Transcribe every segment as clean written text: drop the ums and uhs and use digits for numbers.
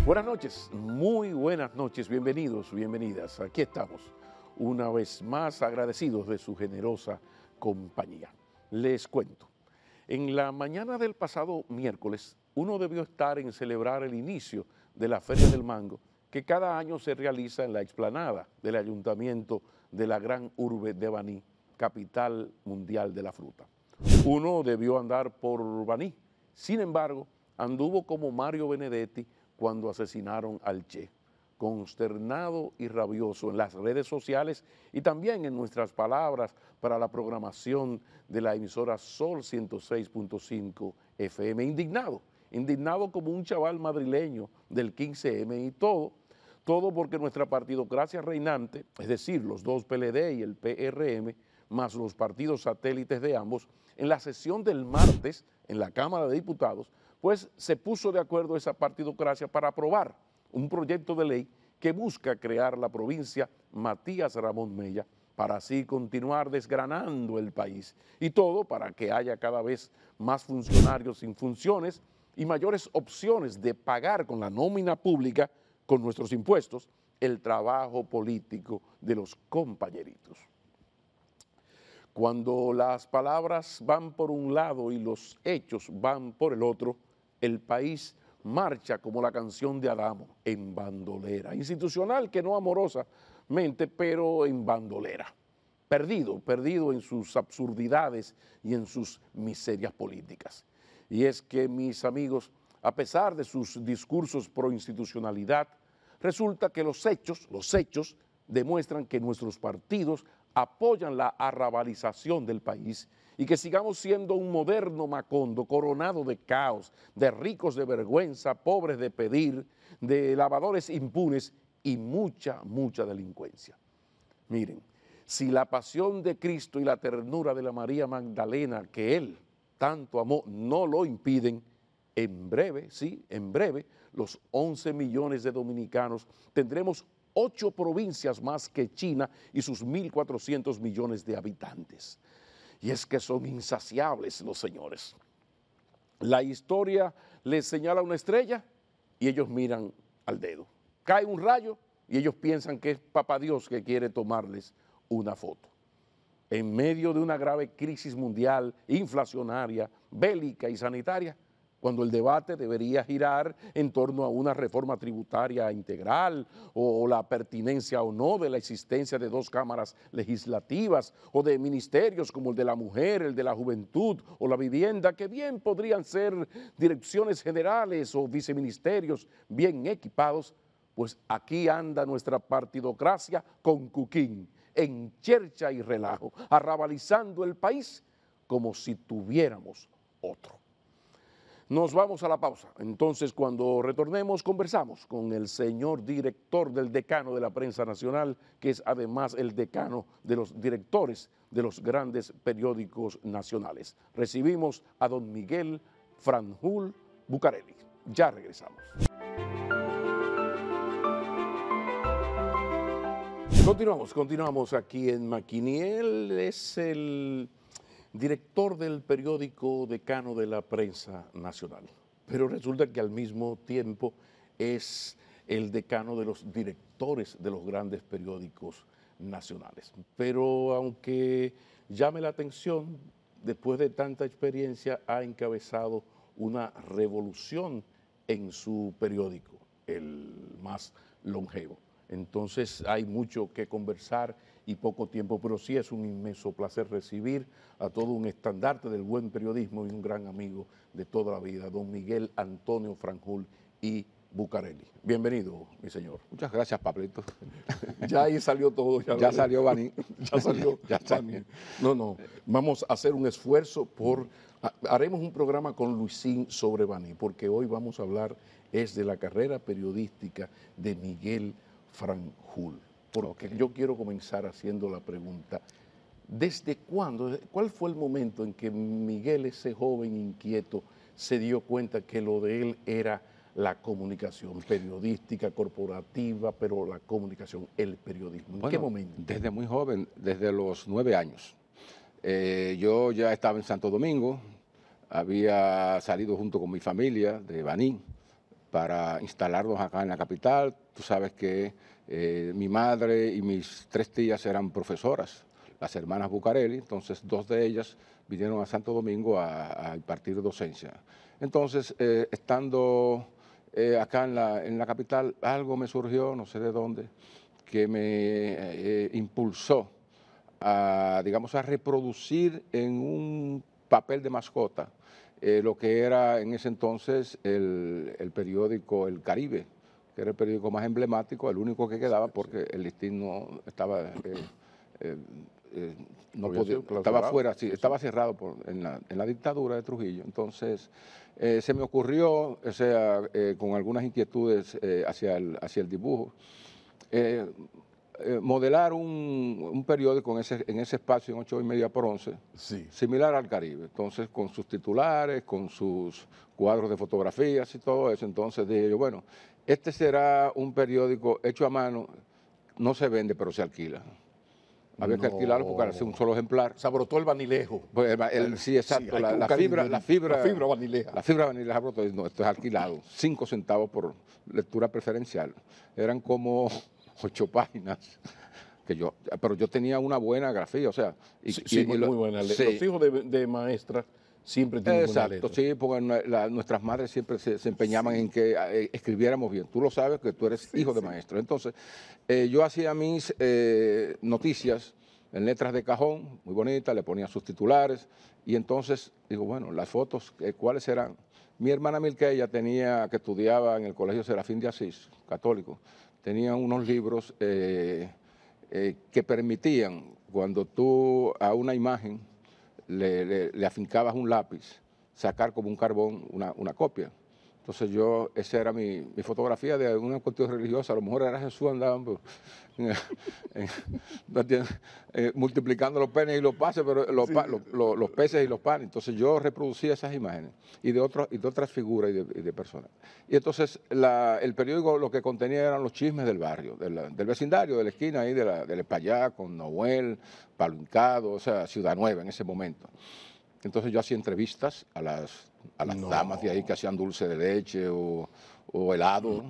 Buenas noches, muy buenas noches, bienvenidos, bienvenidas. Aquí estamos, una vez más agradecidos de su generosa compañía. Les cuento, en la mañana del pasado miércoles, uno debió estar en celebrar el inicio de la Feria del Mango, que cada año se realiza en la explanada del Ayuntamiento de la gran urbe de Baní, capital mundial de la fruta. Uno debió andar por Baní, sin embargo, anduvo como Mario Benedetti cuando asesinaron al Che, consternado y rabioso en las redes sociales y también en nuestras palabras para la programación de la emisora Sol 106.5 FM, indignado como un chaval madrileño del 15M y todo porque nuestra partidocracia reinante, es decir, los dos PLD y el PRM, más los partidos satélites de ambos, en la sesión del martes en la Cámara de Diputados, pues se puso de acuerdo esa partidocracia para aprobar un proyecto de ley que busca crear la provincia Matías Ramón Mella para así continuar desgranando el país y todo para que haya cada vez más funcionarios sin funciones y mayores opciones de pagar con la nómina pública, con nuestros impuestos, el trabajo político de los compañeritos. Cuando las palabras van por un lado y los hechos van por el otro, el país marcha como la canción de Adamo, en bandolera, institucional que no amorosamente, pero en bandolera, perdido en sus absurdidades y en sus miserias políticas. Y es que, mis amigos, a pesar de sus discursos pro institucionalidad, resulta que los hechos demuestran que nuestros partidos apoyan la arrabalización del país y que sigamos siendo un moderno Macondo coronado de caos, de ricos de vergüenza, pobres de pedir, de lavadores impunes y mucha delincuencia. Miren, si la pasión de Cristo y la ternura de la María Magdalena que Él tanto amó no lo impiden, en breve, los 11 millones de dominicanos tendremos 8 provincias más que China y sus 1.400 millones de habitantes. Y es que son insaciables los señores. La historia les señala una estrella y ellos miran al dedo. Cae un rayo y ellos piensan que es Papá Dios que quiere tomarles una foto. En medio de una grave crisis mundial, inflacionaria, bélica y sanitaria, cuando el debate debería girar en torno a una reforma tributaria integral o la pertinencia o no de la existencia de 2 cámaras legislativas o de ministerios como el de la mujer, el de la juventud o la vivienda, que bien podrían ser direcciones generales o viceministerios bien equipados, pues aquí anda nuestra partidocracia con cuquín, en chercha y relajo, arrabalizando el país como si tuviéramos otro. Nos vamos a la pausa. Entonces, cuando retornemos, conversamos con el señor director del decano de la prensa nacional, que es además el decano de los directores de los grandes periódicos nacionales. Recibimos a don Miguel Franjul Bucareli. Ya regresamos. Continuamos aquí en Maquiniel. Es el director del periódico Decano de la Prensa Nacional, pero resulta que al mismo tiempo es el decano de los directores de los grandes periódicos nacionales. Pero aunque llame la atención, después de tanta experiencia ha encabezado una revolución en su periódico, el más longevo. Entonces hay mucho que conversar y poco tiempo, pero sí es un inmenso placer recibir a todo un estandarte del buen periodismo y un gran amigo de toda la vida, don Miguel Antonio Franjul y Bucareli. Bienvenido, mi señor. Muchas gracias, Pablito. Ya ahí salió todo. Ya salió Baní. Ya salió Baní. No, vamos a hacer un esfuerzo haremos un programa con Luisín sobre Baní, porque hoy vamos a hablar de la carrera periodística de Miguel Franjul. Porque yo quiero comenzar haciendo la pregunta, ¿desde cuándo, cuál fue el momento en que Miguel, ese joven inquieto, se dio cuenta que lo de él era la comunicación periodística, corporativa, pero la comunicación, el periodismo? ¿En qué momento? Desde muy joven, desde los 9 años. Yo ya estaba en Santo Domingo, había salido junto con mi familia de Baní para instalarnos acá en la capital. Tú sabes que mi madre y mis 3 tías eran profesoras, las hermanas Bucarelli, entonces 2 de ellas vinieron a Santo Domingo a impartir docencia. Entonces, estando acá en la capital, algo me surgió, no sé de dónde, que me impulsó a, digamos, a reproducir en un papel de mascota lo que era en ese entonces el periódico El Caribe, que era el periódico más emblemático, el único que quedaba porque el Listín no estaba, no podía, estaba fuera, sí, estaba cerrado en la dictadura de Trujillo. Entonces se me ocurrió, o sea, con algunas inquietudes hacia el dibujo, modelar un periódico en ese espacio en 8:30 por 11, Sí. similar al Caribe. Entonces, con sus titulares, con sus cuadros de fotografías y todo eso. Entonces dije yo, bueno, este será un periódico hecho a mano, no se vende, pero se alquila. Había que alquilarlo porque era un solo ejemplar. Se brotó el vanilejo. Pues sí, exacto. La fibra vanileja. La fibra vanileja brotó. No, esto es alquilado. 5 centavos por lectura preferencial. Eran como 8 páginas. Pero yo tenía una buena grafía, o sea. Muy buena. Sí. Los hijos de maestras siempre tienen buena letra. Exacto, sí, porque nuestras madres siempre se empeñaban en que escribiéramos bien. Tú lo sabes que tú eres hijo de maestro. Entonces, yo hacía mis noticias en letras de cajón, muy bonitas, le ponía sus titulares, y entonces digo, bueno, las fotos, ¿cuáles serán? Mi hermana Milqueya que estudiaba en el Colegio Serafín de Asís, católico, tenía unos libros que permitían, cuando tú a una imagen le afincabas un lápiz, sacar como un carbón una copia. Entonces esa era mi fotografía de una cuestión religiosa, a lo mejor era Jesús andando multiplicando los penes y los pases, pero los peces y los panes. Entonces yo reproducía esas imágenes y de otras figuras y de personas. Y entonces el periódico lo que contenía eran los chismes del barrio, del vecindario, de la esquina ahí, del Espaillá, con Noel, Palo Hincado, o sea, Ciudad Nueva en ese momento. Entonces yo hacía entrevistas a las damas de ahí que hacían dulce de leche o helado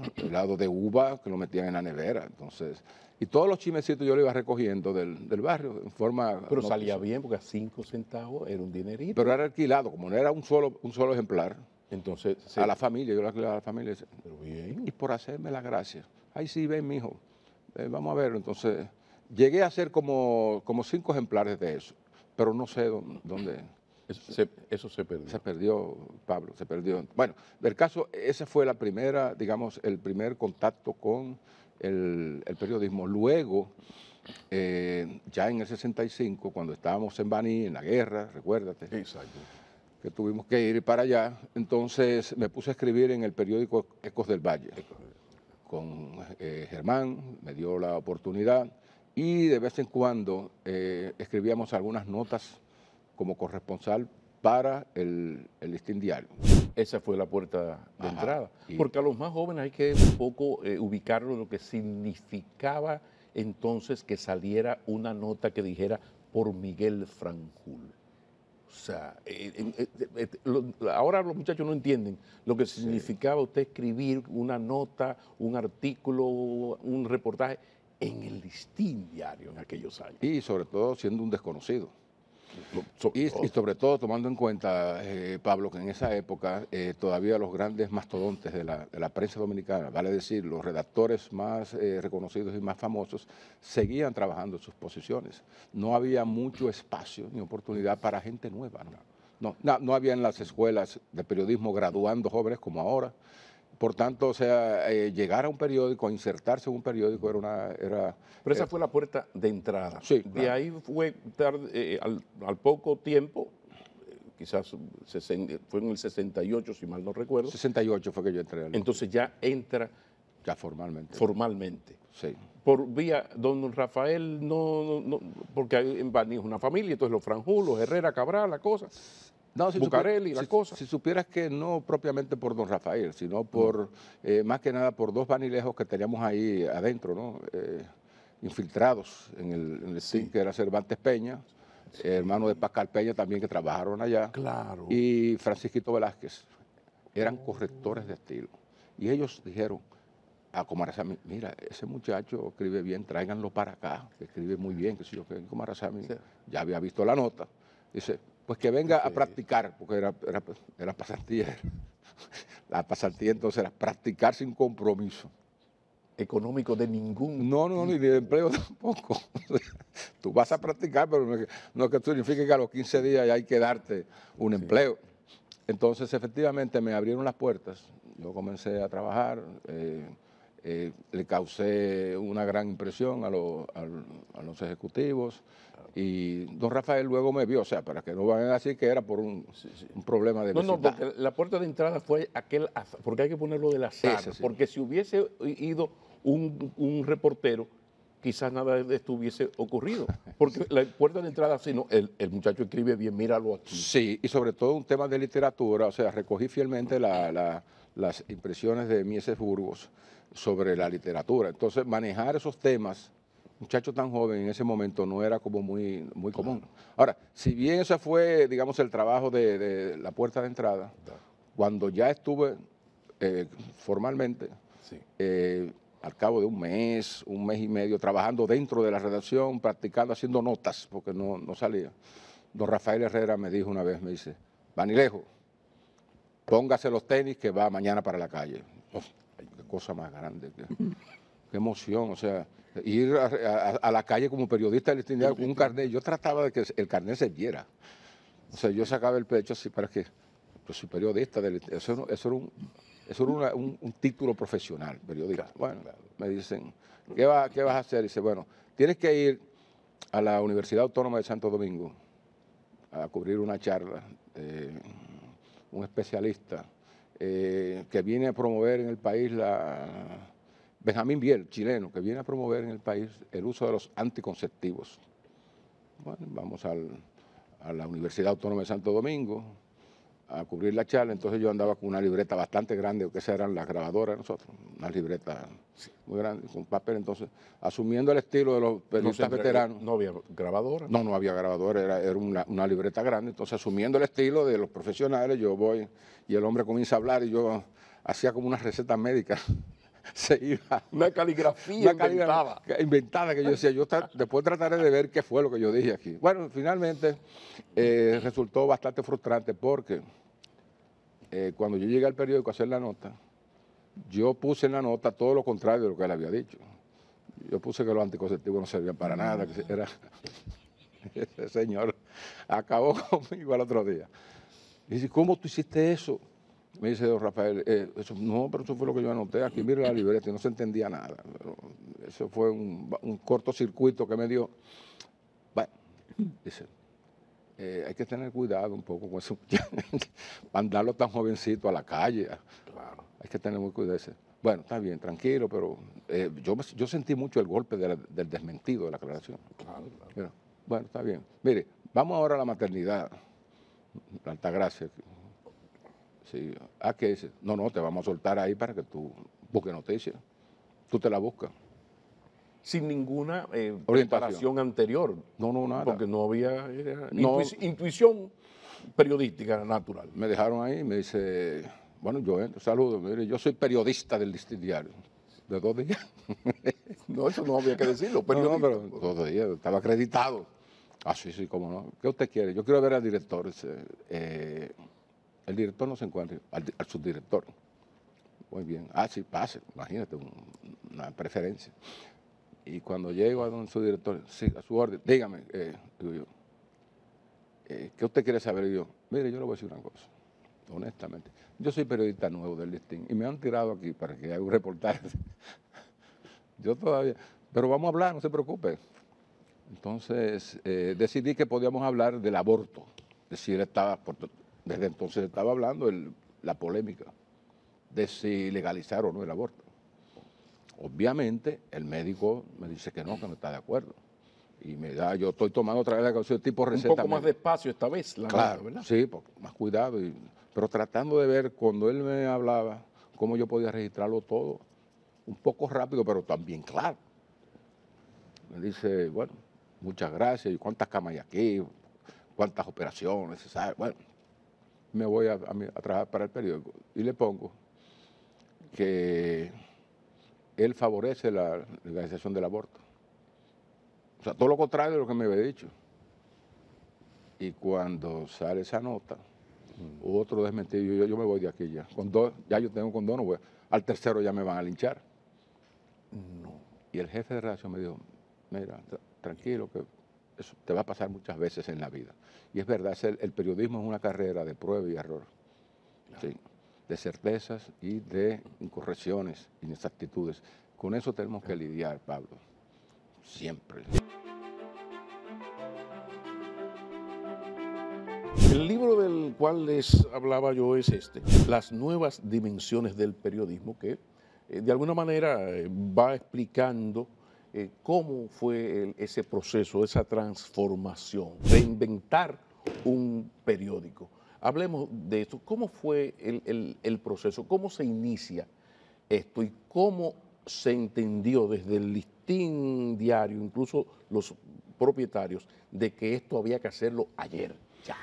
de uva que lo metían en la nevera. Entonces, y todos los chismecitos yo lo iba recogiendo del barrio en forma... Pero salía bien porque a 5 centavos era un dinerito. Pero era alquilado, como no era un solo ejemplar. Entonces... A la familia, yo lo alquilaba a la familia. Pero bien. Y por hacerme la gracia. Ahí sí, ven, mijo, vamos a verlo. Entonces, llegué a hacer como 5 ejemplares de eso, pero no sé dónde... Eso se perdió. Se perdió, Pablo, se perdió. Bueno, del caso, esa fue la primera, digamos, el primer contacto con el periodismo. Luego, ya en el 65, cuando estábamos en Baní, en la guerra, recuérdate. Exacto. Que tuvimos que ir para allá, entonces me puse a escribir en el periódico Ecos del Valle. Con Germán, me dio la oportunidad y de vez en cuando escribíamos algunas notas como corresponsal para el Listín Diario. Esa fue la puerta de entrada. Porque a los más jóvenes hay que un poco ubicarlo en lo que significaba entonces que saliera una nota que dijera por Miguel Franjul. O sea, ahora los muchachos no entienden lo que significaba usted escribir una nota, un artículo, un reportaje en el Listín Diario en aquellos años. Y sobre todo siendo un desconocido. Y sobre todo tomando en cuenta, Pablo, que en esa época todavía los grandes mastodontes de la prensa dominicana, vale decir, los redactores más reconocidos y más famosos, seguían trabajando en sus posiciones. No había mucho espacio ni oportunidad para gente nueva. No había en las escuelas de periodismo graduando jóvenes como ahora. Por tanto, o sea, llegar a un periódico, insertarse en un periódico era... Pero esa fue la puerta de entrada. Sí, de claro. ahí fue al poco tiempo, quizás fue en el 68, si mal no recuerdo. 68 fue que yo entré. Entonces ya entra... Ya formalmente. Formalmente. Sí. Por vía, don Rafael, no porque en Baní es una familia, entonces los Franjul, los Herrera, Cabral, la cosa. No, Bucarelli, la cosa. Si supieras que no propiamente por don Rafael, sino por, más que nada por 2 vanilejos que teníamos ahí adentro, ¿no? Infiltrados en el SIN, que era Cervantes Peña, hermano de Pascal Peña también, que trabajaron allá. Claro. Y Francisquito Velázquez. Eran correctores de estilo. Y ellos dijeron a Comarazami, mira, ese muchacho escribe bien, tráiganlo para acá, que escribe muy bien, que si yo que Comarazami ya había visto la nota. Dice, pues que venga a practicar, porque era pasantía. La pasantía entonces era practicar sin compromiso. Económico de ningún No, ni de empleo tampoco. Tú vas a practicar, pero no es que signifique que a los 15 días ya hay que darte un empleo. Entonces, efectivamente, me abrieron las puertas. Yo comencé a trabajar, le causé una gran impresión a los ejecutivos y don Rafael luego me vio, o sea, para que no vayan a decir que era por un problema de vecindad. No, porque la puerta de entrada fue aquel azar, porque hay que ponerlo del azar, porque si hubiese ido un reportero, quizás nada de esto hubiese ocurrido, porque la puerta de entrada, sino el muchacho escribe bien, míralo aquí. Sí, y sobre todo un tema de literatura, o sea, recogí fielmente las impresiones de Mieses Burgos sobre la literatura. Entonces, manejar esos temas, muchacho tan joven en ese momento, no era como muy común. Ahora, si bien ese fue, digamos, el trabajo de la puerta de entrada, cuando ya estuve formalmente, al cabo de un mes y medio, trabajando dentro de la redacción, practicando, haciendo notas, porque no salía. Don Rafael Herrera me dijo una vez, me dice, Vanilejo, póngase los tenis que va mañana para la calle. Oh, qué cosa más grande, qué emoción, o sea, ir a la calle como periodista del Listín Diario con un carnet. Yo trataba de que el carnet se viera. O sea, yo sacaba el pecho así para que, yo soy periodista, eso era un título profesional, periodista. Bueno, me dicen, ¿qué vas a hacer? Dice, bueno, tienes que ir a la Universidad Autónoma de Santo Domingo a cubrir una charla, un especialista que viene a promover en el país Benjamín Biel, chileno, que viene a promover en el país el uso de los anticonceptivos. Bueno, vamos a la Universidad Autónoma de Santo Domingo a cubrir la charla, entonces yo andaba con una libreta bastante grande, que esas eran las grabadoras de nosotros, una libreta muy grande, con papel, entonces, asumiendo el estilo de los periodistas veteranos. ¿No había grabadora? No había grabadora, era una libreta grande, entonces asumiendo el estilo de los profesionales, yo voy y el hombre comienza a hablar y yo hacía como una receta médica. Se iba. Una caligrafía inventada que yo decía, después trataré de ver qué fue lo que yo dije aquí. Bueno, finalmente resultó bastante frustrante porque cuando yo llegué al periódico a hacer la nota, yo puse en la nota todo lo contrario de lo que él había dicho. Yo puse que los anticonceptivos no servían para nada, que era... Ese señor acabó conmigo al otro día. Y dice, ¿cómo tú hiciste eso? Me dice don Rafael, no, pero eso fue lo que yo anoté. Aquí mire la libreta y no se entendía nada. Pero eso fue un cortocircuito que me dio. Bueno, dice, hay que tener cuidado un poco con eso. Mandarlo tan jovencito a la calle. Claro. Hay que tener muy cuidado. Dice, bueno, está bien, tranquilo, pero yo sentí mucho el golpe del desmentido de la aclaración. Claro. Pero, bueno, está bien. Mire, vamos ahora a la maternidad. La Altagracia. Sí. ¿Qué dice? No, te vamos a soltar ahí para que tú busques noticias. Tú te la buscas. Sin ninguna preparación anterior. No, nada. Porque no había intuición periodística natural. Me dejaron ahí y me dice, bueno, yo entro, saludo, mire, yo soy periodista del Listín Diario. ¿De 2 días? No, eso no había que decirlo. No, pero 2 días, estaba acreditado. Sí, cómo no. ¿Qué usted quiere? Yo quiero ver al director. El director no se encuentra, al subdirector. Muy bien. Sí, pase, imagínate, una preferencia. Y cuando llego a donde su director, sí, a su orden, dígame, digo yo, ¿qué usted quiere saber? Y yo, mire, yo le voy a decir una cosa, honestamente. Yo soy periodista nuevo del Listín y me han tirado aquí para que haga un reportaje. Yo todavía, pero vamos a hablar, no se preocupe. Entonces, decidí que podíamos hablar del aborto. Es decir, desde entonces estaba hablando la polémica de si legalizar o no el aborto. Obviamente, el médico me dice que no está de acuerdo. Y yo estoy tomando otra vez la canción tipo receta. Un poco más despacio esta vez, claro, ¿verdad? Sí, más cuidado. Pero tratando de ver, cuando él me hablaba, cómo yo podía registrarlo todo, un poco rápido, pero también claro. Me dice, bueno, muchas gracias. ¿Y cuántas camas hay aquí? ¿Cuántas operaciones? ¿Sabe? Bueno, me voy a trabajar para el periódico y le pongo que él favorece la legalización del aborto. O sea, todo lo contrario de lo que me había dicho. Y cuando sale esa nota, otro desmentido, yo me voy de aquí ya. Con dos, ya yo tengo con dos, no voy. Al tercero ya me van a linchar. No. Y el jefe de redacción me dijo, mira, tranquilo, que eso te va a pasar muchas veces en la vida. Y es verdad, el periodismo es una carrera de prueba y error. Claro. Sí, de certezas y de incorrecciones, inexactitudes. Con eso tenemos que lidiar, Pablo, siempre. El libro del cual les hablaba yo es este, Las nuevas dimensiones del periodismo, que de alguna manera va explicando cómo fue ese proceso, esa transformación, reinventar un periódico. Hablemos de esto, ¿cómo fue el proceso? ¿Cómo se inicia esto y cómo se entendió desde el listín diario, incluso los propietarios, de que esto había que hacerlo ayer, ya?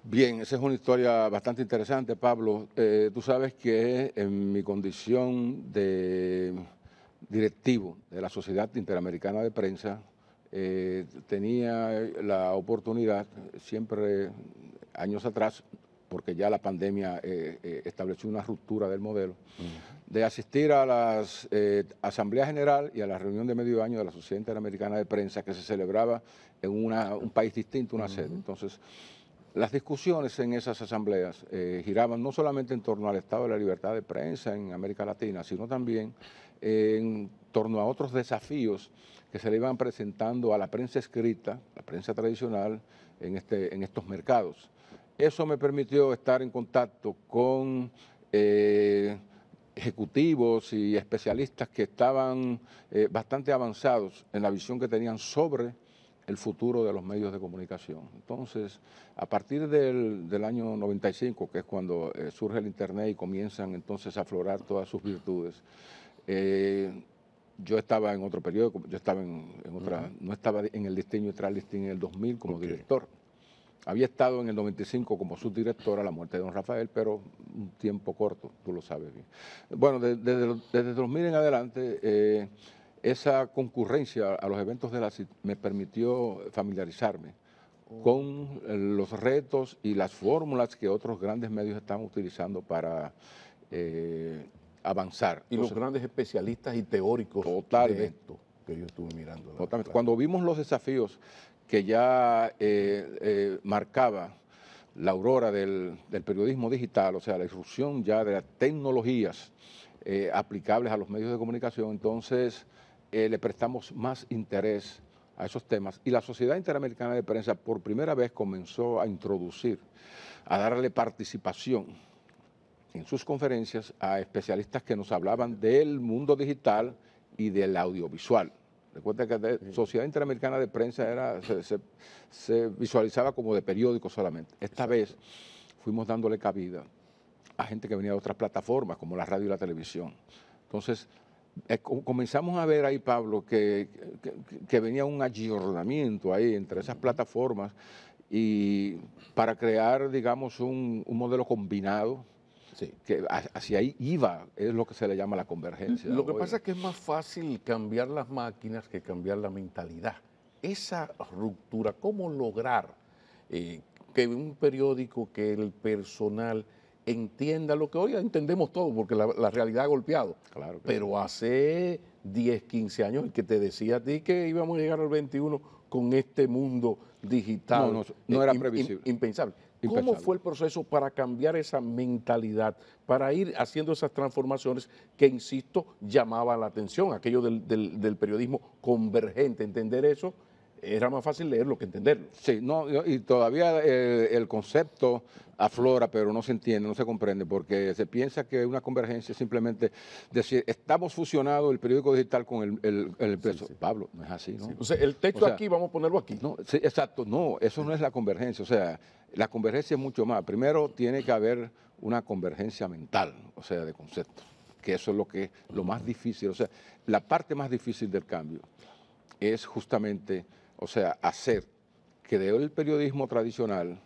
Bien, esa es una historia bastante interesante, Pablo. Tú sabes que en mi condición de directivo de la Sociedad Interamericana de Prensa, tenía la oportunidad, siempre años atrás, porque ya la pandemia estableció una ruptura del modelo, de asistir a las Asamblea General y a la reunión de medio año de la Sociedad Interamericana de Prensa, que se celebraba en un país distinto, una sede. Entonces, las discusiones en esas asambleas giraban no solamente en torno al estado de la libertad de prensa en América Latina, sino también en torno a otros desafíos que se le iban presentando a la prensa escrita, la prensa tradicional, en estos mercados. Eso me permitió estar en contacto con ejecutivos y especialistas que estaban bastante avanzados en la visión que tenían sobre el futuro de los medios de comunicación. Entonces, a partir del año 95, que es cuando surge el Internet y comienzan entonces a aflorar todas sus virtudes, yo estaba en otro periódico, yo estaba en otra, no estaba en el Listín, yo entré al Listín en el 2000 como director. Había estado en el 95 como subdirector a la muerte de don Rafael, pero un tiempo corto, tú lo sabes bien. Bueno, desde 2000 en adelante, esa concurrencia a los eventos de la CIT me permitió familiarizarme con los retos y las fórmulas que otros grandes medios están utilizando para avanzar. Y los grandes especialistas y teóricos de esto que yo estuve mirando. Totalmente. Cuando vimos los desafíos que ya marcaba la aurora del periodismo digital, o sea, la irrupción ya de las tecnologías aplicables a los medios de comunicación, entonces le prestamos más interés a esos temas. Y la Sociedad Interamericana de Prensa por primera vez comenzó a introducir, a darle participación en sus conferencias a especialistas que nos hablaban del mundo digital y del audiovisual. Recuerda que la Sociedad Interamericana de Prensa se visualizaba como de periódico solamente. Esta vez fuimos dándole cabida a gente que venía de otras plataformas, como la radio y la televisión. Entonces, comenzamos a ver ahí, Pablo, que venía un ayornamiento ahí entre esas plataformas y para crear, digamos, un modelo combinado. Sí. Que hacia ahí iba, es lo que se le llama la convergencia. Lo que pasa es que es más fácil cambiar las máquinas que cambiar la mentalidad. Esa ruptura, ¿cómo lograr que un periódico, que el personal entienda lo que hoy entendemos todo, porque la realidad ha golpeado? Claro que pero sí. Hace 10, 15 años, el que te decía a ti que íbamos a llegar al 21 con este mundo digital. No era previsible. Impensable. ¿Cómo fue el proceso para cambiar esa mentalidad, para ir haciendo esas transformaciones que, insisto, llamaban la atención? Aquello del periodismo convergente, entender eso, era más fácil leerlo que entenderlo. Sí, y todavía el concepto aflora, pero no se entiende, no se comprende, porque se piensa que una convergencia es simplemente decir, estamos fusionados el periódico digital con el impreso. Sí. Pablo, no es así, ¿no? Sí. O sea, el texto aquí, vamos a ponerlo aquí. No, sí, exacto, no, eso no es la convergencia, o sea, la convergencia es mucho más. Primero tiene que haber una convergencia mental, o sea, de conceptos, que eso es lo más difícil, o sea, la parte más difícil del cambio es justamente, o sea, hacer que del periodismo tradicional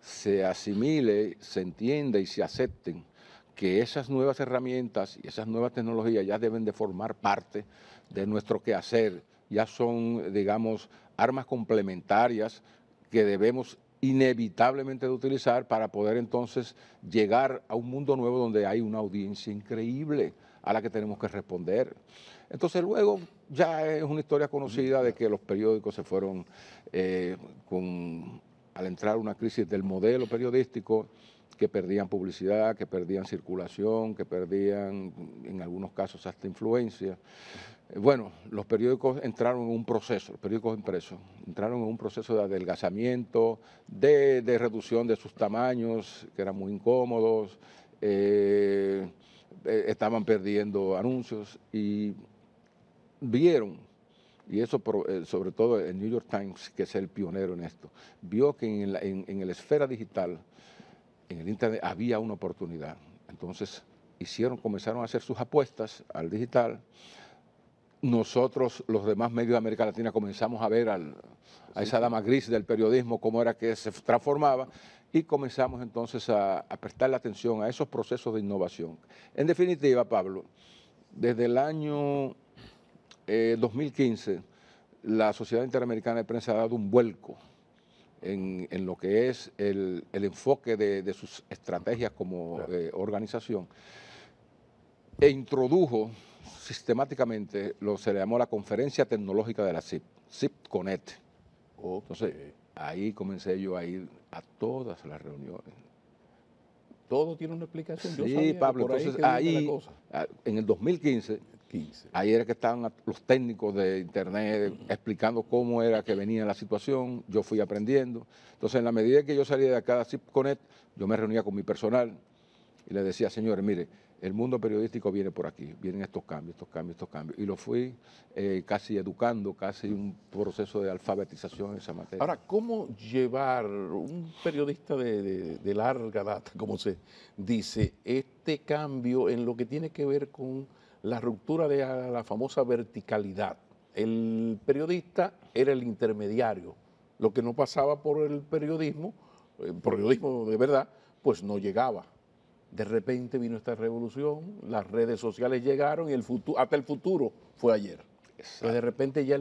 se asimile, se entienda y se acepten que esas nuevas herramientas y esas nuevas tecnologías ya deben de formar parte de nuestro quehacer, ya son, digamos, armas complementarias que debemos inevitablemente de utilizar para poder entonces llegar a un mundo nuevo donde hay una audiencia increíble a la que tenemos que responder. Entonces luego ya es una historia conocida de que los periódicos se fueron al entrar una crisis del modelo periodístico, que perdían publicidad, que perdían circulación, que perdían en algunos casos hasta influencia. Bueno, los periódicos entraron en un proceso, los periódicos impresos, entraron en un proceso de adelgazamiento, de reducción de sus tamaños, que eran muy incómodos, estaban perdiendo anuncios y vieron, y eso sobre todo el New York Times, que es el pionero en esto, vio que en la esfera digital, en el Internet, había una oportunidad. Entonces comenzaron a hacer sus apuestas al digital. Nosotros, los demás medios de América Latina, comenzamos a ver a esa dama gris del periodismo, cómo era que se transformaba, y comenzamos entonces a prestarle atención a esos procesos de innovación. En definitiva, Pablo, desde el año 2015, la Sociedad Interamericana de Prensa ha dado un vuelco en lo que es el enfoque de sus estrategias como organización, e introdujo sistemáticamente lo que se le llamó la Conferencia Tecnológica de la CIP, CIP Connect. Entonces, ahí comencé yo a ir a todas las reuniones. Todo tiene una explicación. Yo Sí, sabía Pablo, por entonces ahí, en el 2015, ahí era que estaban los técnicos de Internet explicando cómo era que venía la situación, yo fui aprendiendo. Entonces, en la medida que yo salía de acá a CIP Connect, yo me reunía con mi personal y le decía, señores, mire, el mundo periodístico viene por aquí, vienen estos cambios. Y lo fui casi educando, casi un proceso de alfabetización en esa materia. Ahora, ¿cómo llevar un periodista de larga data, como se dice, este cambio en lo que tiene que ver con la ruptura de la famosa verticalidad? El periodista era el intermediario, lo que no pasaba por el periodismo de verdad, pues no llegaba. De repente vino esta revolución, las redes sociales llegaron y hasta el futuro fue ayer. Entonces, de repente ya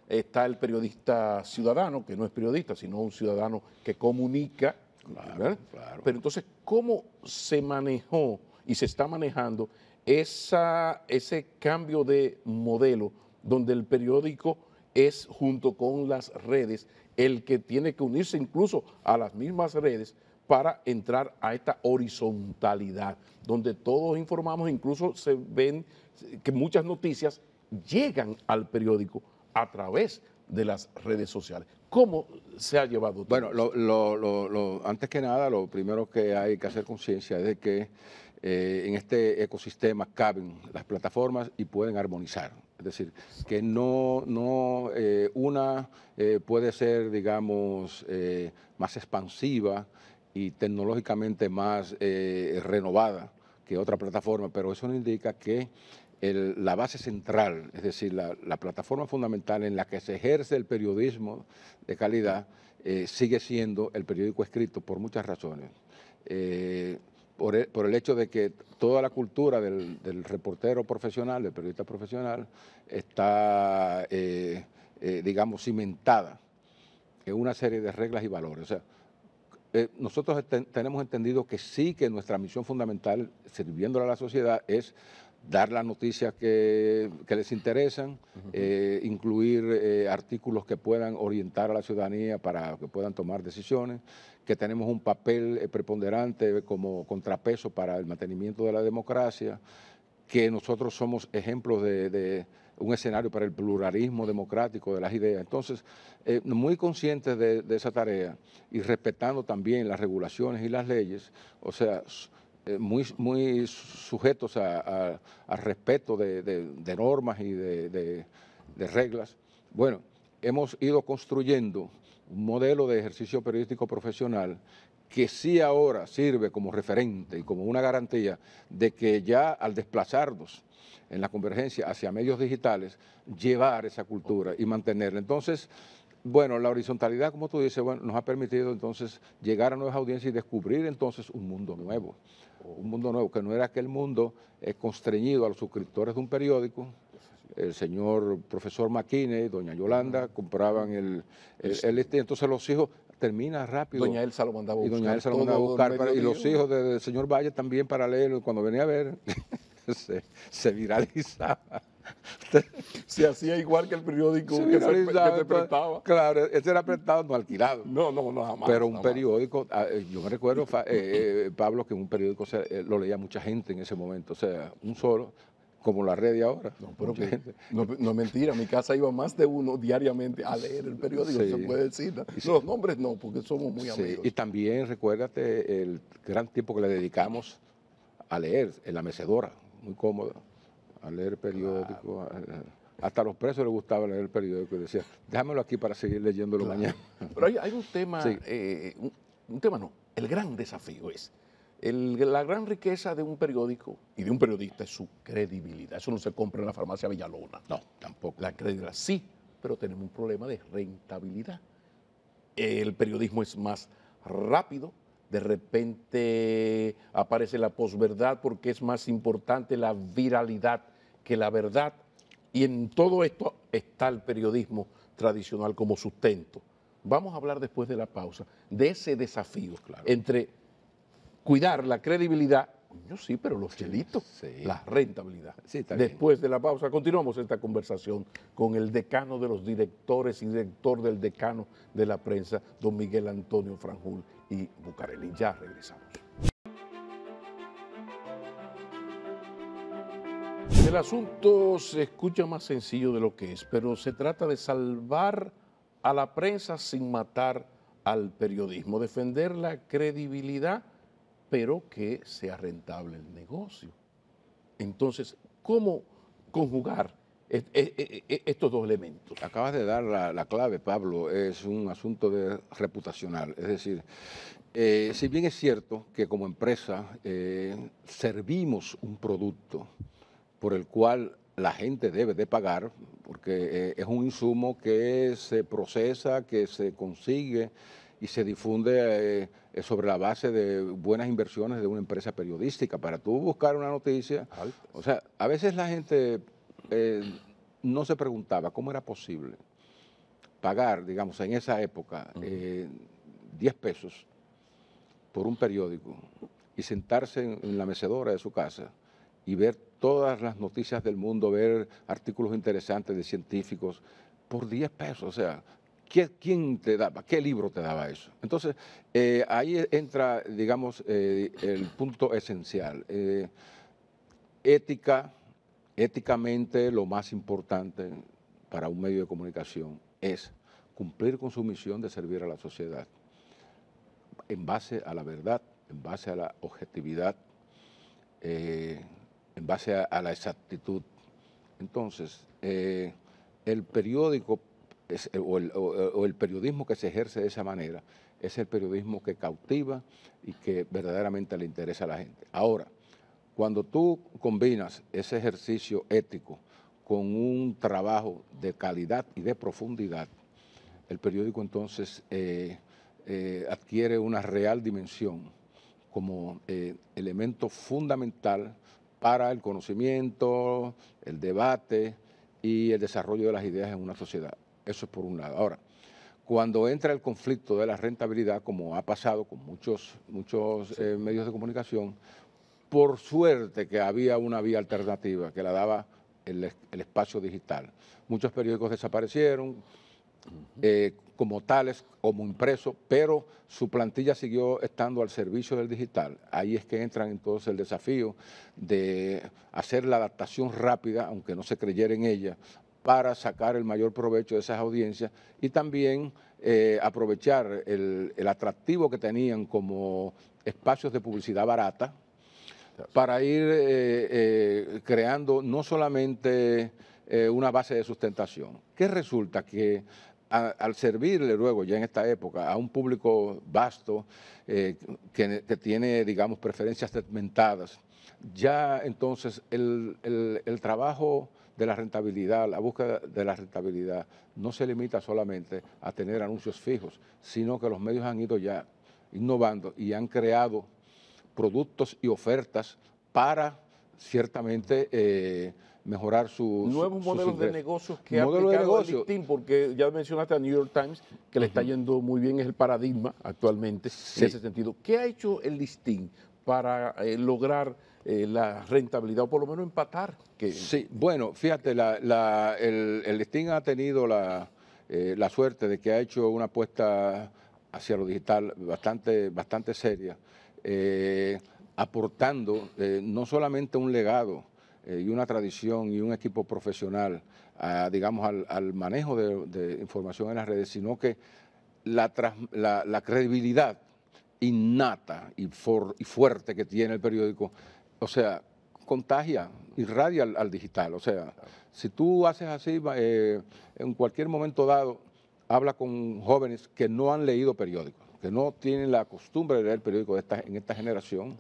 está el periodista ciudadano, que no es periodista, sino un ciudadano que comunica. Claro. Pero entonces, ¿cómo se manejó y se está manejando ese cambio de modelo donde el periódico es, junto con las redes, el que tiene que unirse incluso a las mismas redes para entrar a esta horizontalidad, donde todos informamos, incluso se ven que muchas noticias llegan al periódico a través de las redes sociales? ¿Cómo se ha llevado todo Bueno, antes que nada, lo primero que hay que hacer conciencia es de que en este ecosistema caben las plataformas y pueden armonizar. Es decir, que una puede ser, digamos, más expansiva y tecnológicamente más renovada que otra plataforma, pero eso no indica que la base central, es decir, la plataforma fundamental en la que se ejerce el periodismo de calidad, sigue siendo el periódico escrito por muchas razones. Por el hecho de que toda la cultura del reportero profesional, del periodista profesional, está, digamos, cimentada en una serie de reglas y valores. O sea, nosotros tenemos entendido que sí, que nuestra misión fundamental, sirviéndole a la sociedad, es dar las noticias que les interesan, incluir artículos que puedan orientar a la ciudadanía para que puedan tomar decisiones, que tenemos un papel preponderante como contrapeso para el mantenimiento de la democracia, que nosotros somos ejemplos de un escenario para el pluralismo democrático de las ideas. Entonces, muy conscientes de esa tarea y respetando también las regulaciones y las leyes, o sea, muy sujetos al respeto de normas y de reglas. Bueno, hemos ido construyendo un modelo de ejercicio periodístico profesional que sí ahora sirve como referente y como una garantía de que ya al desplazarnos en la convergencia hacia medios digitales, llevar esa cultura y mantenerla. Entonces, Bueno, la horizontalidad, como tú dices, bueno, nos ha permitido entonces llegar a nuevas audiencias y descubrir entonces un mundo nuevo, que no era aquel mundo constreñido a los suscriptores de un periódico. El señor profesor McKinney, doña Yolanda, compraban entonces los hijos termina rápido. Doña Elsa lo mandaba a Y buscar. doña Elsa lo mandaba a buscar, y los hijos del señor Valle también para leerlo. Cuando venía a ver, se viralizaba. Se hacía igual que el periódico que te prestaba. Claro, ese era prestado, no alquilado. No, jamás. Pero un periódico, yo me recuerdo, Pablo, que un periódico lo leía mucha gente en ese momento, o sea, un solo, como la red de ahora. No, pero no es mentira, a mi casa iba más de uno diariamente a leer el periódico, Sí. se puede decir. Los nombres no, porque somos muy amigos. Y también recuérdate el gran tiempo que le dedicamos a leer en la mecedora, muy cómoda, a leer periódico. Hasta a los presos les gustaba leer el periódico y decía, déjamelo aquí para seguir leyéndolo mañana. Pero hay un tema, Sí. un tema no, el gran desafío es, la gran riqueza de un periódico y de un periodista es su credibilidad. Eso no se compra en la farmacia Villalona. No, tampoco. La credibilidad sí, pero tenemos un problema de rentabilidad. El periodismo es más rápido, de repente aparece la posverdad porque es más importante la viralidad que la verdad. Y en todo esto está el periodismo tradicional como sustento. Vamos a hablar después de la pausa de ese desafío entre cuidar la credibilidad, yo sí, pero los chelitos, la rentabilidad. Sí, después de la pausa continuamos esta conversación con el decano de los directores y director del decano de la prensa, don Miguel Antonio Franjul y Bucareli. Ya regresamos. El asunto se escucha más sencillo de lo que es, pero se trata de salvar a la prensa sin matar al periodismo, defender la credibilidad, pero que sea rentable el negocio. Entonces, ¿cómo conjugar estos dos elementos? Acabas de dar la clave, Pablo, es un asunto reputacional. Es decir, si bien es cierto que como empresa servimos un producto por el cual la gente debe de pagar, porque es un insumo que se procesa, que se consigue y se difunde sobre la base de buenas inversiones de una empresa periodística. Para tú buscar una noticia, o sea, a veces la gente no se preguntaba cómo era posible pagar, digamos, en esa época, 10 pesos por un periódico y sentarse en la mecedora de su casa y ver todas las noticias del mundo, ver artículos interesantes de científicos por 10 pesos. O sea, ¿quién te daba? ¿Qué libro te daba eso? Entonces, ahí entra, digamos, el punto esencial. Éticamente, lo más importante para un medio de comunicación es cumplir con su misión de servir a la sociedad en base a la verdad, en base a la objetividad, en base a la exactitud. Entonces, el periódico o el periodismo que se ejerce de esa manera es el periodismo que cautiva y que verdaderamente le interesa a la gente. Ahora, cuando tú combinas ese ejercicio ético con un trabajo de calidad y de profundidad, el periódico entonces adquiere una real dimensión como elemento fundamental para el conocimiento, el debate y el desarrollo de las ideas en una sociedad. Eso es por un lado. Ahora, cuando entra el conflicto de la rentabilidad, como ha pasado con muchos medios de comunicación, por suerte que había una vía alternativa que la daba el espacio digital. Muchos periódicos desaparecieron, como tales, como impresos, pero su plantilla siguió estando al servicio del digital. Ahí es que entra entonces el desafío de hacer la adaptación rápida, aunque no se creyera en ella, para sacar el mayor provecho de esas audiencias y también aprovechar el atractivo que tenían como espacios de publicidad barata para ir creando no solamente una base de sustentación. ¿Qué resulta? Que al servirle luego, ya en esta época, a un público vasto que tiene, digamos, preferencias segmentadas, ya entonces el trabajo de la rentabilidad, la búsqueda de la rentabilidad no se limita solamente a tener anuncios fijos, sino que los medios han ido ya innovando y han creado productos y ofertas para ciertamente mejorar Nuevos sus modelos de ingresos. negocios que ha Modelo de aplicado el negocio, LinkedIn, porque ya mencionaste a New York Times, que le está yendo muy bien, es el paradigma actualmente sí. en ese sentido. ¿Qué ha hecho el LinkedIn para lograr la rentabilidad o por lo menos empatar? Sí, bueno, fíjate, el Listín ha tenido la suerte de que ha hecho una apuesta hacia lo digital bastante seria, aportando no solamente un legado y una tradición y un equipo profesional, digamos, al manejo de información en las redes, sino que la credibilidad innata y fuerte que tiene el periódico, o sea, contagia, irradia al digital. O sea, si tú haces así, en cualquier momento dado, habla con jóvenes que no han leído periódicos, que no tienen la costumbre de leer periódicos en esta generación.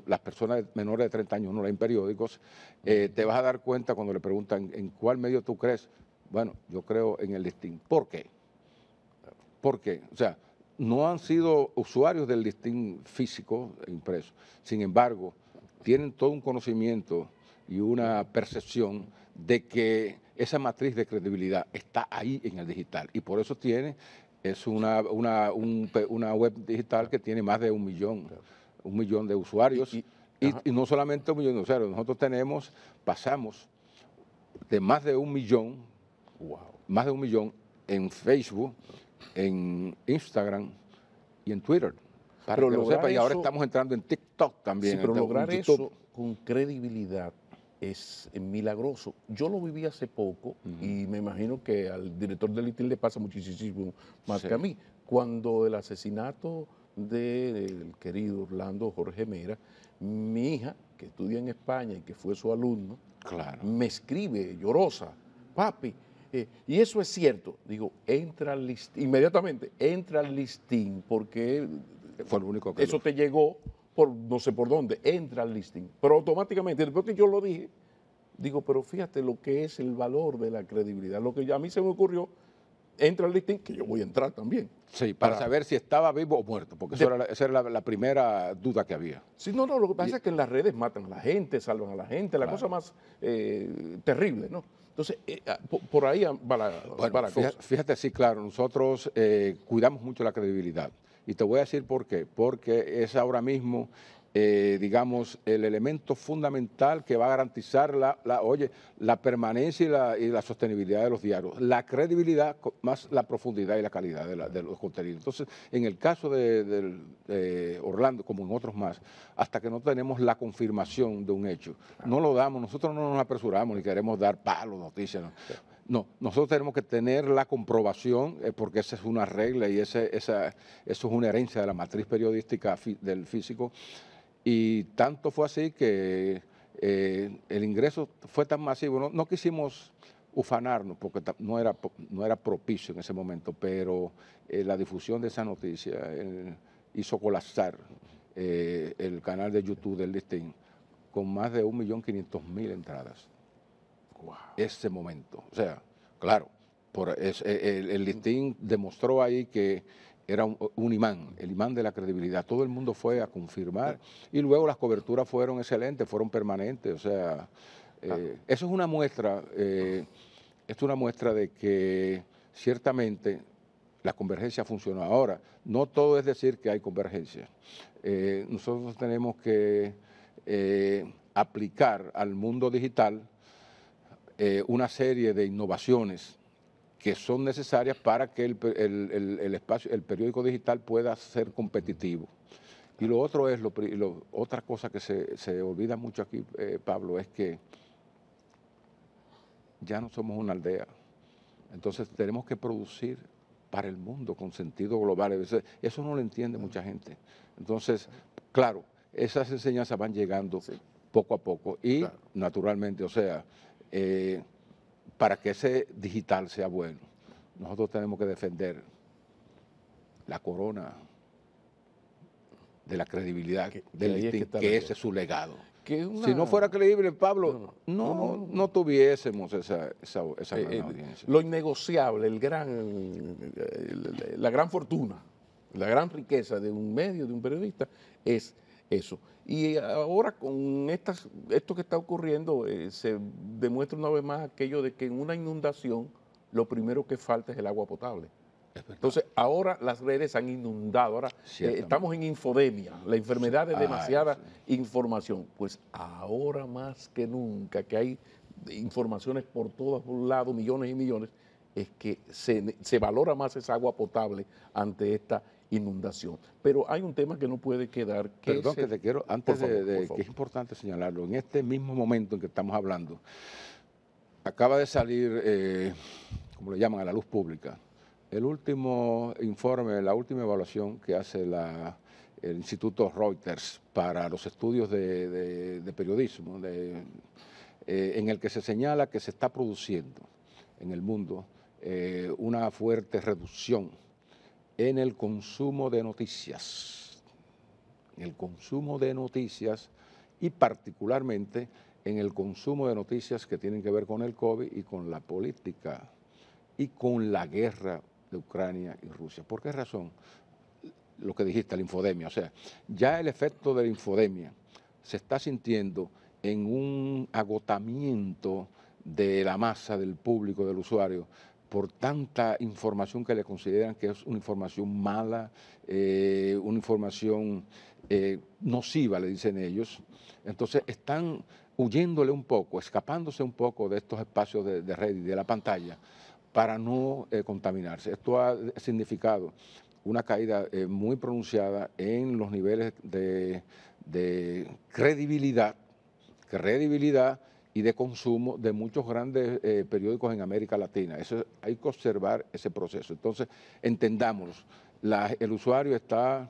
Las personas menores de 30 años no leen periódicos. Te vas a dar cuenta cuando le preguntan en cuál medio tú crees. Bueno, yo creo en el Listín. ¿Por qué? ¿Por qué? O sea, no han sido usuarios del listín físico e impreso. Sin embargo, tienen todo un conocimiento y una percepción de que esa matriz de credibilidad está ahí en el digital. Y por eso es una web digital que tiene más de 1 millón de usuarios. Y no solamente 1 millón de usuarios, nosotros pasamos de más de 1 millón, más de 1 millón en Facebook, en Instagram y en Twitter, para Pero que lo sepa. Y ahora eso, estamos entrando en TikTok también, sí, pero en lograr YouTube. eso con credibilidad es milagroso. Yo lo viví hace poco y me imagino que al director del ITIL le pasa muchísimo más Sí. que a mí. Cuando el asesinato del querido Orlando Jorge Mera, mi hija, que estudia en España y que fue su alumno, Claro. me escribe llorosa, papi, y eso es cierto. Digo, entra al listín, inmediatamente, entra al listín, porque Fue lo único que eso te llegó por no sé por dónde, entra al listing. Pero automáticamente, después que yo lo dije, digo, pero fíjate lo que es el valor de la credibilidad. Lo que a mí se me ocurrió, entra al listing, que yo voy a entrar también. Sí, para saber si estaba vivo o muerto, porque esa era la primera duda que había. Sí, no, lo que pasa es que en las redes matan a la gente, salvan a la gente, la cosa más terrible, ¿no? Entonces, por ahí va la cosa. Fíjate, sí, claro, nosotros cuidamos mucho la credibilidad. Y te voy a decir por qué. Porque es ahora mismo, digamos, el elemento fundamental que va a garantizar la permanencia y la sostenibilidad de los diarios. La credibilidad más la profundidad y la calidad de los contenidos. Entonces, en el caso de Orlando, como en otros más, hasta que no tenemos la confirmación de un hecho, no lo damos. Nosotros no nos apresuramos ni queremos dar palos, noticias. No, nosotros tenemos que tener la comprobación, porque esa es una regla y eso es una herencia de la matriz periodística del físico. Y tanto fue así que el ingreso fue tan masivo. No quisimos ufanarnos porque no era propicio en ese momento, pero la difusión de esa noticia hizo colapsar el canal de YouTube del Listín con más de 1.500.000 entradas. Wow. Ese momento. O sea, claro, el Listín demostró ahí que era un imán, el imán de la credibilidad. Todo el mundo fue a confirmar y luego las coberturas fueron excelentes, fueron permanentes. O sea, eso es una muestra, de que ciertamente la convergencia funcionó. Ahora, no todo es decir que hay convergencia. Nosotros tenemos que aplicar al mundo digital una serie de innovaciones que son necesarias para que el periódico digital pueda ser competitivo. Y lo otro es, otra cosa que se olvida mucho aquí, Pablo, es que ya no somos una aldea. Entonces tenemos que producir para el mundo con sentido global. Eso no lo entiende mucha gente. Entonces, claro, esas enseñanzas van llegando poco a poco y naturalmente, o sea, para que ese digital sea bueno, nosotros tenemos que defender la corona de la credibilidad Que del ahí es que listín, está la que cosa. ese es su legado. Que Si no fuera creíble, Pablo, no. no tuviésemos esa gran eh, audiencia. lo innegociable, la gran fortuna, la gran riqueza de un medio, de un periodista, es eso. Y ahora con esto que está ocurriendo, se demuestra una vez más aquello de que en una inundación lo primero que falta es el agua potable. Entonces, ahora las redes han inundado, ahora estamos en infodemia, la enfermedad de demasiada información. Pues ahora más que nunca, que hay informaciones por todos lados, millones y millones, es que se valora más esa agua potable ante esta inundación. Pero hay un tema que no puede quedar. Perdón, que te quiero, antes por favor. que es importante señalarlo, en este mismo momento en que estamos hablando, acaba de salir, como le llaman, a la luz pública, el último informe, la última evaluación que hace el Instituto Reuters para los estudios de periodismo, en el que se señala que se está produciendo en el mundo una fuerte reducción en el consumo de noticias, y particularmente en el consumo de noticias que tienen que ver con el COVID y con la política y con la guerra de Ucrania y Rusia. ¿Por qué razón? Lo que dijiste, la infodemia. O sea, ya el efecto de la infodemia se está sintiendo en un agotamiento de la masa, del público, del usuario, por tanta información que le consideran que es una información mala, una información nociva, le dicen ellos. Entonces están huyéndole un poco, escapándose un poco de estos espacios de red y de la pantalla para no contaminarse. Esto ha significado una caída muy pronunciada en los niveles de credibilidad y de consumo de muchos grandes periódicos en América Latina. Eso hay que observar ese proceso. Entonces, entendámoslo, el usuario está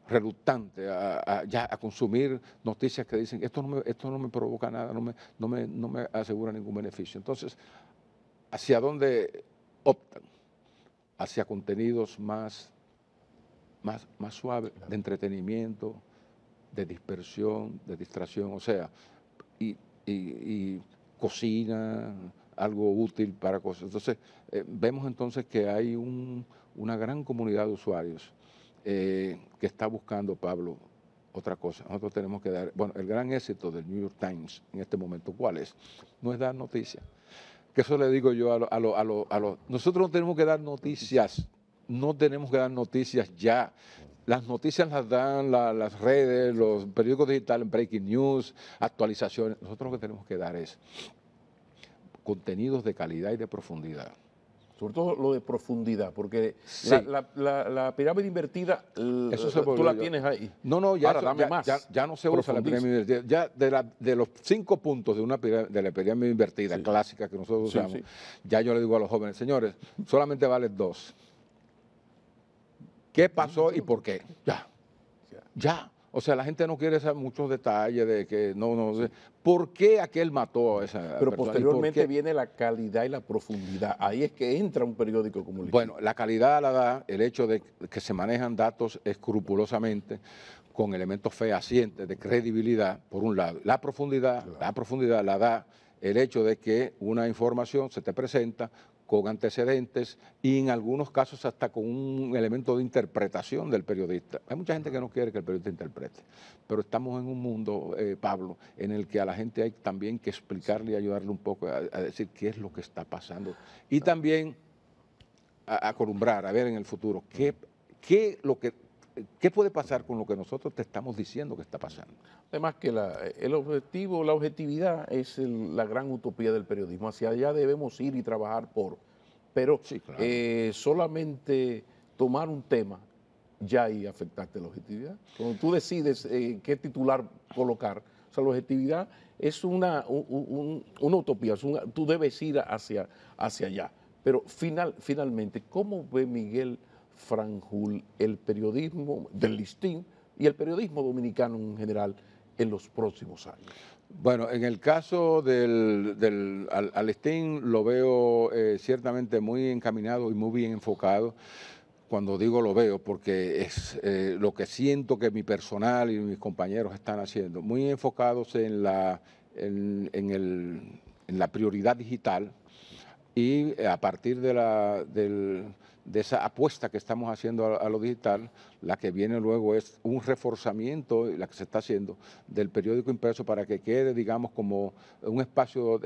reluctante a consumir noticias que dicen esto no me provoca nada, no me asegura ningún beneficio. Entonces, ¿hacia dónde optan? Hacia contenidos más suaves, de entretenimiento, de dispersión, de distracción, o sea, y cocina, algo útil para cosas. Entonces, vemos entonces que hay una gran comunidad de usuarios que está buscando, Pablo, otra cosa. Nosotros tenemos que dar, bueno, el gran éxito del New York Times en este momento, ¿cuál es? No es dar noticias. Que eso le digo yo nosotros no tenemos que dar noticias, no tenemos que dar noticias ya. Las noticias las dan las redes, los periódicos digitales, breaking news, actualizaciones. Nosotros lo que tenemos que dar es contenidos de calidad y de profundidad. Sobre todo lo de profundidad, porque sí. la pirámide invertida, tú la tienes ahí. No, ya, ahora, dame más. Ya no se usa la pirámide invertida. Ya de los 5 puntos de la pirámide invertida clásica que nosotros usamos, ya yo le digo a los jóvenes, señores, solamente vale 2. ¿Qué pasó y por qué? Ya. O sea, la gente no quiere saber muchos detalles de que ¿por qué aquel mató a esa persona? Pero posteriormente viene la calidad y la profundidad. Ahí es que entra un periódico como el Bueno, la calidad la da el hecho de que se manejan datos escrupulosamente con elementos fehacientes de credibilidad, por un lado. La profundidad la da el hecho de que una información se te presenta con antecedentes y en algunos casos hasta con un elemento de interpretación del periodista. Hay mucha gente que no quiere que el periodista interprete, pero estamos en un mundo, Pablo, en el que a la gente hay también que explicarle y ayudarle un poco a decir qué es lo que está pasando y también a columbrar, a ver en el futuro qué puede pasar con lo que nosotros te estamos diciendo que está pasando. Además que la objetividad es la gran utopía del periodismo. Hacia allá debemos ir y trabajar pero sí, claro. Solamente tomar un tema ya ahí afectaste la objetividad. Cuando tú decides qué titular colocar, o sea, la objetividad es una utopía, tú debes ir hacia allá. Pero finalmente, ¿cómo ve Miguel Franjul el periodismo del listín y el periodismo dominicano en general en los próximos años? Bueno, en el caso al listín lo veo ciertamente muy encaminado y muy bien enfocado cuando digo lo veo, porque es lo que siento que mi personal y mis compañeros están haciendo, muy enfocados en en la prioridad digital, y a partir de esa apuesta que estamos haciendo a lo digital, la que viene luego es un reforzamiento, la que se está haciendo, del periódico impreso para que quede, digamos, como un espacio,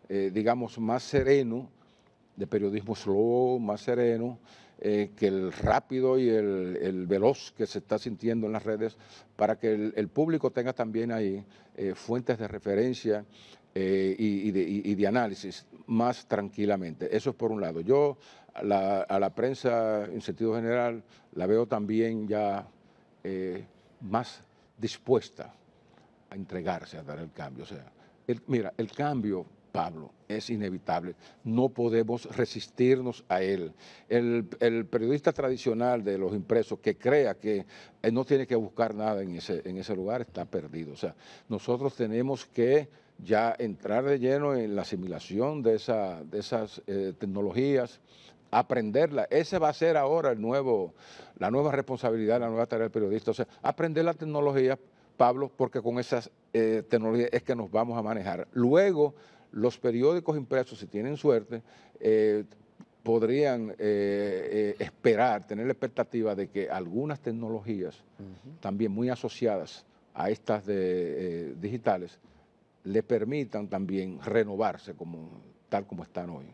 digamos, más sereno, de periodismo slow, más sereno, que el rápido y el veloz que se está sintiendo en las redes, para que el público tenga también ahí fuentes de referencia y de análisis más tranquilamente. Eso es por un lado. Yo a la prensa, en sentido general, la veo también ya más dispuesta a entregarse, a dar el cambio. O sea, mira, el cambio, Pablo, es inevitable. No podemos resistirnos a él. El periodista tradicional de los impresos que crea que no tiene que buscar nada en ese lugar está perdido. O sea, nosotros tenemos que ya entrar de lleno en la asimilación de esas tecnologías, aprenderla. Ese va a ser ahora la nueva responsabilidad, la nueva tarea del periodista. O sea, aprender la tecnología, Pablo, porque con esas tecnologías es que nos vamos a manejar. Luego, los periódicos impresos, si tienen suerte, podrían esperar, tener la expectativa de que algunas tecnologías, también muy asociadas a estas digitales, le permitan también renovarse tal como están hoy.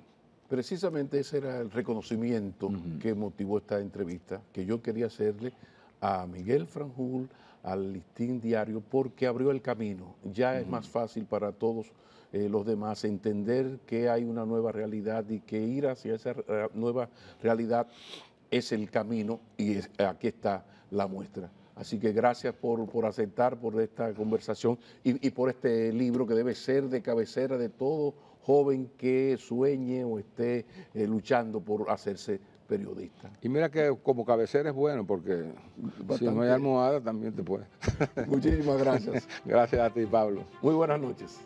Precisamente ese era el reconocimiento que motivó esta entrevista, que yo quería hacerle a Miguel Franjul, al Listín Diario, porque abrió el camino. Ya es más fácil para todos los demás entender que hay una nueva realidad y que ir hacia esa nueva realidad es el camino, y aquí está la muestra. Así que gracias por aceptar, por esta conversación y por este libro que debe ser de cabecera de todo joven que sueñe o esté luchando por hacerse periodista. Y mira que como cabecera es bueno, porque si no hay almohada también te puede. Muchísimas gracias. Gracias a ti, Pablo. Muy buenas noches.